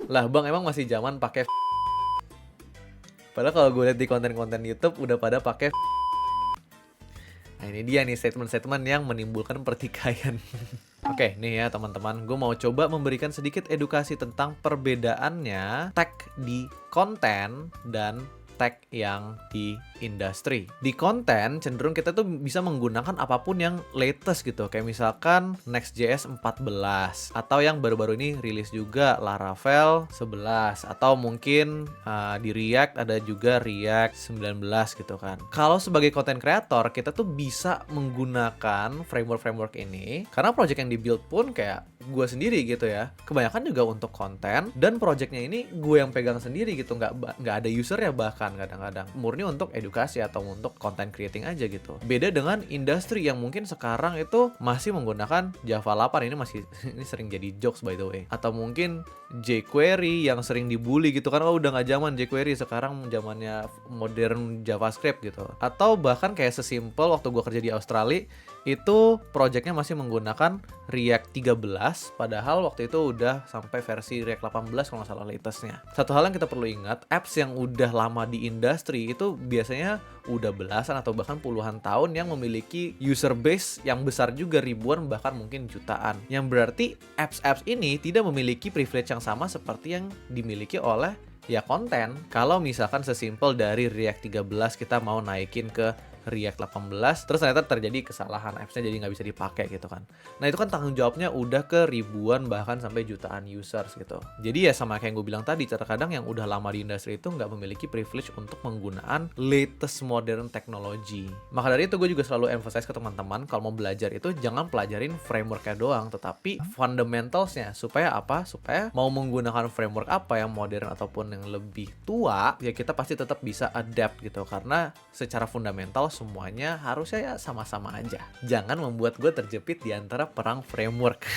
Lah bang, emang masih zaman pakai padahal kalau gue lihat di konten-konten YouTube udah pada pakai. Nah ini dia nih statement-statement yang menimbulkan pertikaian. Oke, nih ya teman-teman, gue mau coba memberikan sedikit edukasi tentang perbedaannya tag di konten dan tag yang di industri. Di konten cenderung kita tuh bisa menggunakan apapun yang latest gitu. Kayak misalkan Next.js 14 atau yang baru-baru ini rilis juga Laravel 11 atau mungkin di React ada juga React 19 gitu kan. Kalau sebagai content creator kita tuh bisa menggunakan framework-framework ini karena project yang di-build pun kayak gue sendiri gitu ya. Kebanyakan juga untuk konten dan projectnya ini gue yang pegang sendiri gitu, nggak ada usernya bahkan kadang-kadang murni untuk edukasi atau untuk content creating aja gitu. Beda dengan industri yang mungkin sekarang itu masih menggunakan Java 8, ini masih ini sering jadi jokes by the way. Atau mungkin jQuery yang sering dibully gitu kan, oh udah nggak zaman jQuery, sekarang zamannya modern JavaScript gitu. Atau bahkan kayak sesimpel waktu gue kerja di Australia itu projectnya masih menggunakan React 13 padahal waktu itu udah sampai versi React 18 kalau nggak salah latestnya. Satu hal yang kita perlu ingat, apps yang udah lama di industri itu biasanya udah belasan atau bahkan puluhan tahun yang memiliki user base yang besar juga, ribuan bahkan mungkin jutaan. Yang berarti apps-apps ini tidak memiliki privilege yang sama seperti yang dimiliki oleh ya konten. Kalau misalkan sesimpel dari React 13 kita mau naikin ke React 18 terus ternyata terjadi kesalahan, apps-nya jadi nggak bisa dipakai gitu kan. Nah itu kan tanggung jawabnya udah ke ribuan bahkan sampai jutaan users gitu. Jadi ya sama kayak yang gue bilang tadi, terkadang yang udah lama di industri itu nggak memiliki privilege untuk penggunaan latest modern technology. Maka dari itu gue juga selalu emphasize ke teman-teman kalau mau belajar itu jangan pelajarin framework-nya doang, tetapi fundamentalsnya. Supaya apa? Supaya mau menggunakan framework apa yang modern ataupun yang lebih tua ya kita pasti tetap bisa adapt gitu, karena secara fundamental semuanya harusnya ya sama-sama aja. Jangan membuat gue terjepit di antara perang framework.